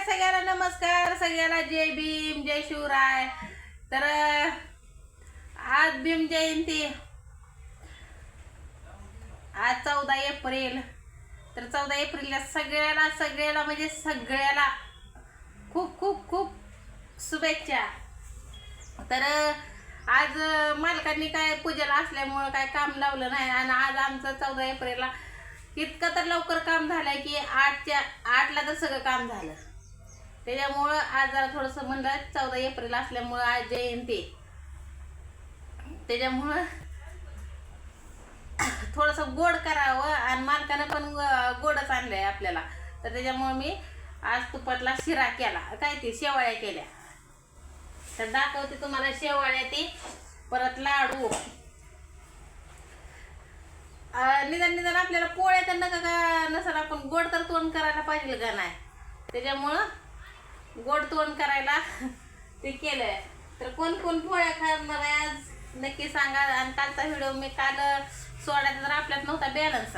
सगळ्यांना नमस्कार, सगळ्यांना जय भीम, जय शिवराय. तर आज भीम जयंती, आज 14 एप्रिल. तर 14 एप्रिलला सगळ्याला म्हणजे सगळ्याला खूप खूप खूप शुभेच्छा. तर आज मालकांनी काय पूजेला असल्यामुळं काय काम लावलं नाही आणि आज आमचं 14 एप्रिलला इतकं तर लवकर काम झालंय की 8ला तर सगळं काम झालं. त्याच्यामुळं आज जरा थोडंसं म्हणलं 14 एप्रिल असल्यामुळं आज जयंती, त्याच्यामुळं थोडंसं गोड करावं आणि मालकानं पण गोडच आणलंय आपल्याला. तर त्याच्यामुळं मी आज तुपातला शिरा केला, काय ते शेवाळ्या केल्या. तर दाखवते तुम्हाला शेवाळ्या, ती परत लाडू. निदान आपल्याला पोळ्या तर नका का नसेल, आपण गोड तर तोंड करायला पाहिजे का नाही. त्याच्यामुळं गोड तोंड करायला ते केलंय. तर कोण कोण पोळ्या खाणार आहे आज नक्की सांगा. आणि कालचा व्हिडिओ मी काल सोडायचा तर आपल्यात नव्हता बॅलन्स,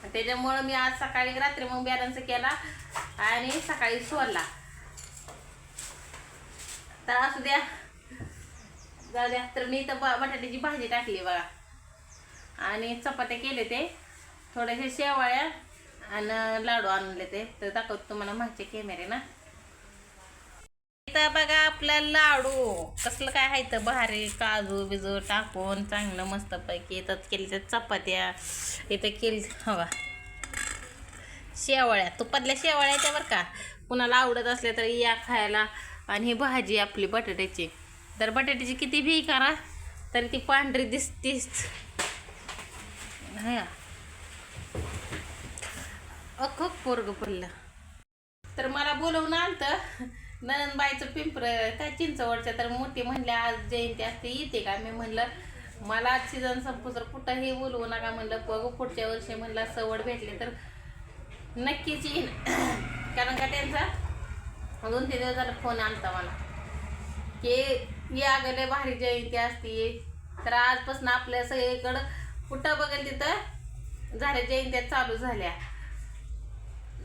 त्याच्यामुळं मी आज सकाळी रात्री मग बॅलन्स केला आणि सकाळी सोडला. तर असू द्या, जाऊ द्या. तर मी तर बटाट्याची भाजी टाकली बघा आणि चपात्या केले, ते थोडेसे शेवाळ्या आणि लाडू आणले ते. तर दाखवतो तुम्हाला मागचे कॅमेरे ना. इथं बघा आपला लाडू कसलं काय आहे तर भारी, काजू बिजू टाकून चांगलं मस्त पैकी. इथं केली तर चपात्या, इथं केली हवा शेवाळ्या, तुपातल्या शेवाळ्या त्या बरं का. कुणाला आवडत असल्या तर या खायला. आणि ही भाजी आपली बटाट्याची. तर बटाट्याची किती बी करा तर ती पांढरी दिसतीच. हा अख्खं पोरग पडलं. तर मला बोलवून आलतं नंदबाईचं पिंपरं काय चिंचवडच्या. तर मोठी म्हणल्या आज जयंती असते, येते का. मी म्हणलं मला सीझन संपूतर कुठंही बोलवू नका म्हणलं, बघू पुढच्या वर्षी म्हणलं सवड भेटली तर नक्कीच येईन. कारण का त्यांचा 2-3 दिवस झाला फोन आलता मला की या गले भारी जयंती असते. तर आजपासून आपल्या सगळीकडं कुठं बघेल तिथं झाल्या जयंत्या चालू झाल्या.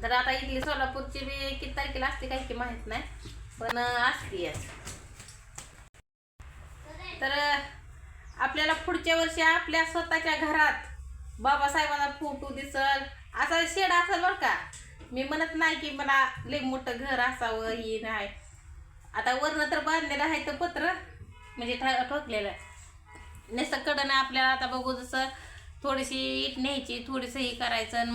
तर आता इथली सोलापूरची बी किती तारखेला असते काही की माहीत नाही, पण असते. तर आपल्याला पुढच्या वर्षी आपल्या स्वतःच्या घरात बाबासाहेबांचा फोटो दिसल असा शेड असेल बरं का. मी म्हणत नाही की मला लई मोठं घर असावं, हे नाही. आता वरनं तर बांधलेलं आहे तर पत्र म्हणजे ठोकलेलं नुसतं कडं नाही. आपल्याला आता बघू जसं थोडीशी इट न्यायची, थोडीसं हे करायचं आणि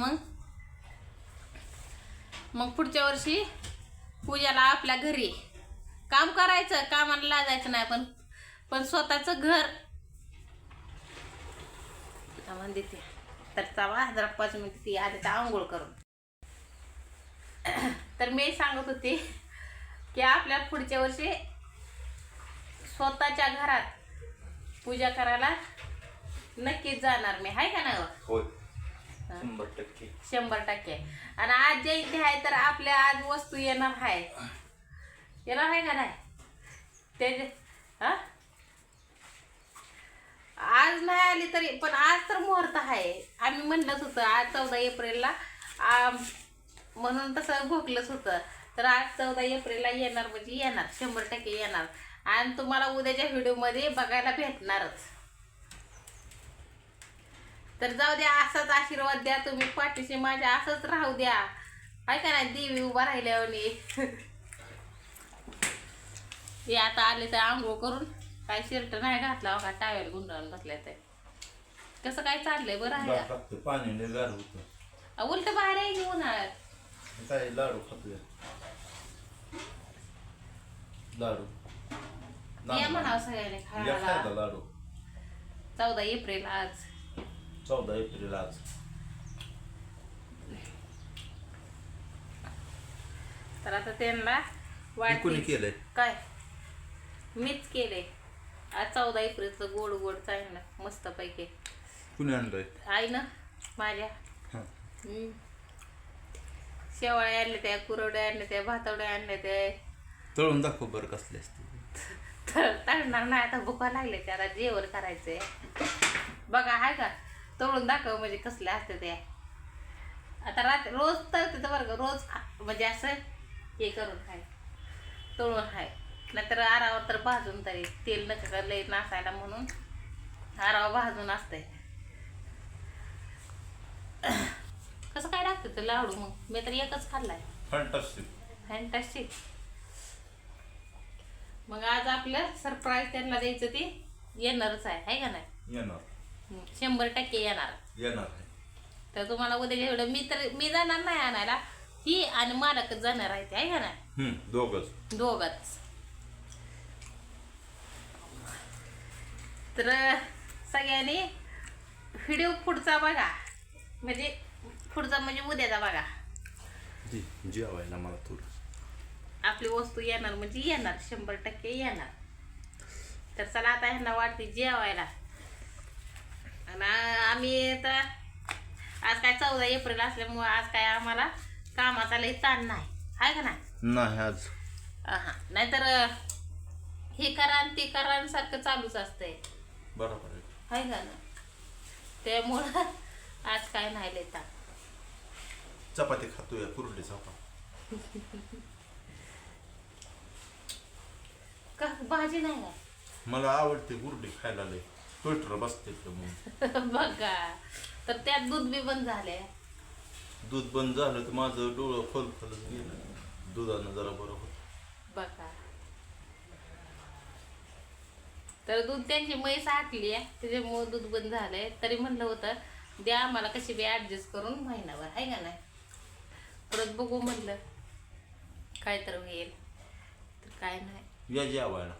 मग पुढच्या वर्षी पूजाला आपल्या घरी काम करायचं, कामाला लाजायचं नाही. पण स्वतःचं घर देते. तर चला जरा 5 मिनिट ती आधी तर आंघोळ करून. तर मी सांगत होते की आपल्याला पुढच्या वर्षी स्वतःच्या घरात पूजा करायला नक्कीच जाणार मी, आहे का नाही. 100%. आणि आज जयंती आहे तर आपल्या आज वस्तू येणार आहे का नाही ते. आज नाही आली तरी पण आज तर मुहूर्त आहे. आम्ही म्हणलंच होतं आज 14 एप्रिलला म्हणून तसं भोगलंच होतं. तर आज 14 एप्रिलला येणार म्हणजे येणार, 100% येणार. आणि तुम्हाला उद्याच्या व्हिडिओमध्ये बघायला भेटणारच. तर जाऊ द्या, असाच आशीर्वाद द्या तुम्ही पाठीशी माझ्या, असंच राहू द्या, आहे का नाही. देवी उभा राहिल्यावर हे आता आले तर आंघोळ करून काय शर्ट नाही घातला का, टावेल गुंडाळून बसल्या. तर कसं काय चाललंय बरं आहे का. उलट बाहेर आहे की उन्हाळ्यात काय लाडू खातोय, लाडू या म्हणावं सगळ्याने खायला. लाडू 14 एप्रिल आज. 14 एप्रिल आज. तर आता त्यांना कोणी केलंय काय, मीच केले. आज 14 एप्रिलचं गोड गोड चांगलं मस्त पैकी. कुणी आणलंय. आई ना माझ्या. शेवाळ्या आणल्या त्या, कुरवड्या आणल्या त्या, भातवड्या आणल्या त्या. तळून दाखव बरं कसले असते. तळणार नाही, आता भुका लागले त्याला जेवण करायचंय बघा, आहे का. तळून दाखव म्हणजे कसले असते ते. आता रात्री रोज तळते तर बरं का, रोज म्हणजे असं हे करून हाय तळून हाय, नाहीतर आरावर तर भाजून तरी तेल नका लय नासायला म्हणून आरावर भाजून असतंय. कसं काय लागतं ते लाडू? मग मी तर एकच खाल्लाय. फॅन्टास्टिक. मग आज आपलं सरप्राईज त्यांना द्यायचं, ते येणारच आहे का नाही? येणार 100% येणार. आहे. तर तुम्हाला उद्या एवढं मी जाणार नाही आणायला, ही आणि मालकच जाणार आहे ते, आहे का नाही? दोघच. तर सगळ्यांनी व्हिडिओ पुढचा बघा, म्हणजे उद्याचा बघा. जेवायला मला थोडं आपली वस्तू येणार म्हणजे येणार, 100% येणार. तर चला आता ह्यांना वाटते जेवायला. आणि आम्ही तर आज काय 14 एप्रिल असल्यामुळे आज काय आम्हाला कामाचा लई ताण नाही, आहे का नाही आज. नाहीतर हे करा आणि ते करा सारखं चालूच असतंय, बरोबर आहे का ना? त्यामुळं आज काय नाही लई ताण. चपाती खातोय, कुरडी चपाती. का भाजी नाही का? मला आवडते कुरडी खायला लय, ट्विटर बसते म्हणून. बघा, तर त्यात दूध बी बंद झाले. दूध बंद झालं तर माझं डोळं खोलखोलच गेलं, दुधानं जरा बरं होत. बघा, तर दूध त्यांची म्हैस आटली आहे, त्याच्यामुळे दूध बंद झालंय. तरी म्हणलं होतं द्या आम्हाला कशी बी ऍडजस्ट करून महिनाभर, आहे का नाही? परत बघू म्हणलं काय तर होईल, तर काय नाही. या जेवायला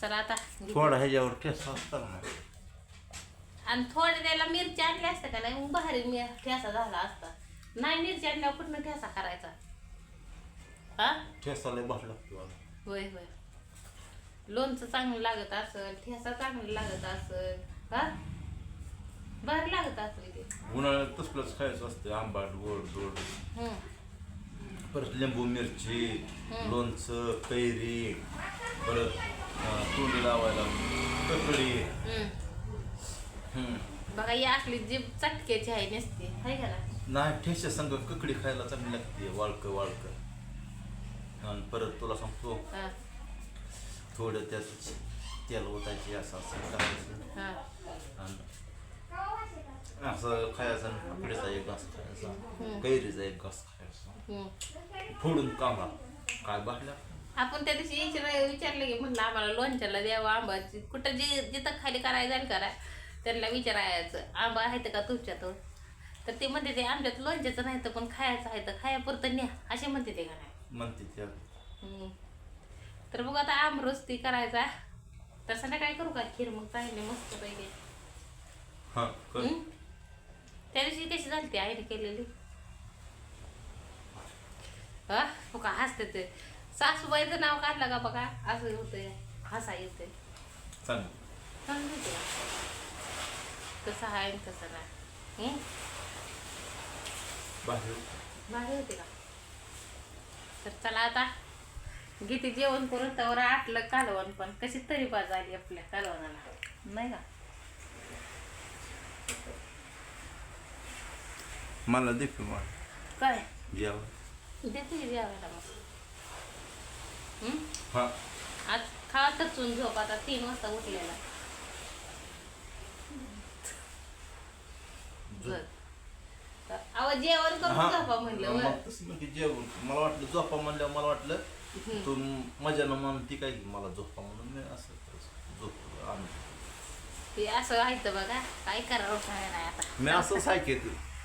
चला आता. थोडा ह्याच्यावर ठेसा असतात ना, आणि थोडे त्याला मिरची आणली असते का नाही, मग भारी ठेसा झाला असता. नाही मिरची आणल्यावर कुठनं ठेसा करायचा? हा, ठेसा लय भारी लागतो. होय होय. लोणचं चांगलं लागत असेल, ठेसा चांगलं लागत असेल, हा भारी लागत असेल ते. उन्हाळ्यात तसलंच खायचं असतं, आंबाट गोड गोड. परत लिंबू मिरची, लोणचं, कैरी, परत तोंडी लावायला ककडी. बघा ही असली जीभ चटक्याची आहे नसते, आहे का ना? नाही, ठेच्या संग ककडी खायला चांगली लागते, वाळक वाळक. आणि परत तुला सांगतो, थोडं त्यात तेल ओतायचे, असं असं करायचं आणि असं खायचं. ककडीचा एक घास खायचा, कैरीचा एक घास खायचा, फोडून कांदा. काय बाटल्या आपण त्या दिवशी विचारलं की म्हणलं आम्हाला लोणच्याला द्यावं आंबाची, कुठं जिथं खाली करायला जाईल करा, त्यांना विचारायचं आंबा आहेत का तुमच्यात? तर ते म्हणते ते आमच्यात लोणच्याचं नाही तर पण खायचं आहे तर खायापुरतं न्या, असे म्हणते ते का नाही म्हणते त्या. तर बघू आता आमरस ती करायचा. तर संध्याकाळी करू का खीर? मग चांगली मस्त पैकी. त्या दिवशी कशी झाली ती आईने केलेली? हो का हसते ते. सासूबाईचं नाव काढलं का बघा असं होतंय, हसा येतंय. चांगलं होते कसं आहे कसं नाही. भारी होते का? तर चला आता घेते जेवण करून. त्यावर आटलं कालवण, पण कशी तरी बाज आली आपल्या कालवणाला, नाही का? मला दे की काय जेवण देते जेवायला मग. हा, आज खावा टचून झोप. आता 3 वाजता उठलेला. आवाज जेवण करून झोपा म्हणलं. जेवण मला वाटलं झोपा म्हणल्यावर मला वाटलं तू मजानं म्हणती काय मला झोपा म्हणून मी असं झोप आणून ते असं व्हायचं बघा, काय करावं काय नाही आता. मी असंच आहे की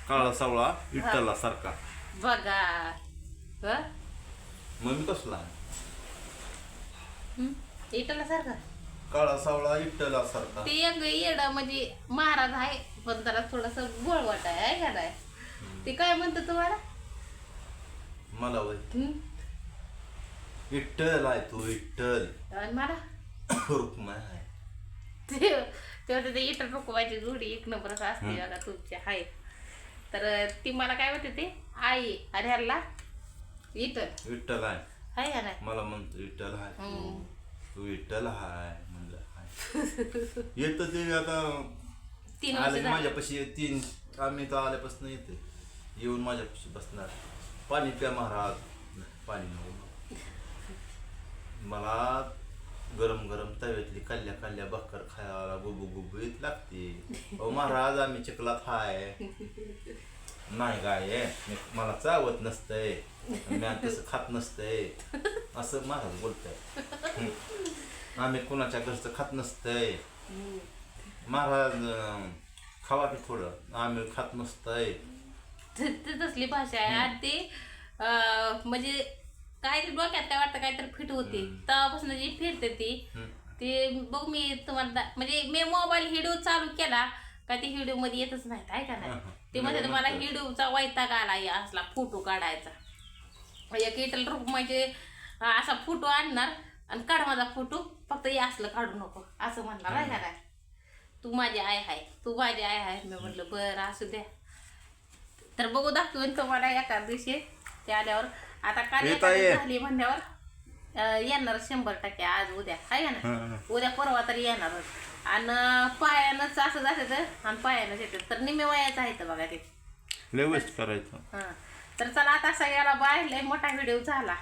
काळा सावळा विठ्ठला सारखा बघा. मग मी कसला इटला सारखा काळा सावळा विठ्ठला सारखा. ते एक येड म्हणजे महाराज आहे, पण त्याला थोडस गोळ वाटाय आहे का नाही? ते काय म्हणतं तुम्हाला? मला वय विठ्ठल आहे तू, विठ्ठल. आणि मला रुक्माई आहे. तेव्हा ते इटर रुकवायची जोडी 1 नंबरच असते बघा तुमच्या आहे. तर ती मला काय म्हणते ते आई, अरे ह्याला विठ्ठल आहे का नाही? मला म्हणतो विठ्ठल आहे तू विठ्ठल आहे म्हणलं आहे. येतं ते आता 3 आले वर्ष माझ्यापाशी. आम्ही तर आल्यापासून येते, येऊन माझ्यापाशी बसणार. पाणी प्या महाराज. पाणी नको मला. गरम गरम तव्यातली कल्ल्या कल्ल्या भाकर खायला गुबू गुबूत लागते. अहो महाराज आम्ही चिखलात हाय नाही काय मला चावत नसतंय, मी तसं खात नसतंय असं महाराज बोलतंय. आम्ही कुणाच्या घरचं खात नसतंय महाराज, खावा की थोडं, आम्ही खात नसतंय. तसली भाषा आहे. आणि ती म्हणजे काहीतरी डोक्यात काय वाटतं काहीतरी फिट होते तेव्हापासून जी फिरते ती बघ. मी तुम्हाला म्हणजे मी मोबाईल व्हिडिओ चालू केला का ती व्हिडिओ मध्ये येतच नाही, आहे का नाही. ते म्हणजे मला व्हिडिओचा वैताग आला असला फोटो काढायचा. एक इटल रूप म्हणजे असा फोटो आणणार आणि काढ माझा फोटो, फक्त हे असलं काढू नको असं म्हणणार, आहे का नाही. तू माझी आई आहे, तू माझी आई आहे. मी म्हटलं बरं असू द्या. तर बघू दाखवून तुम्हाला एका दिवशी ते आल्यावर. आता काल झाली म्हणल्यावर येणार 100%. आज उद्या आहे ना, उद्या परवा तरी येणारच. आणि पायानंच असं जायचं आणि पायानंच येतात. तर निम्मे वयाचं आहे तर बघा ते लय वेस्ट करायचं. तर चला आता सगळ्याला बाय. लय मोठा व्हिडिओ झाला.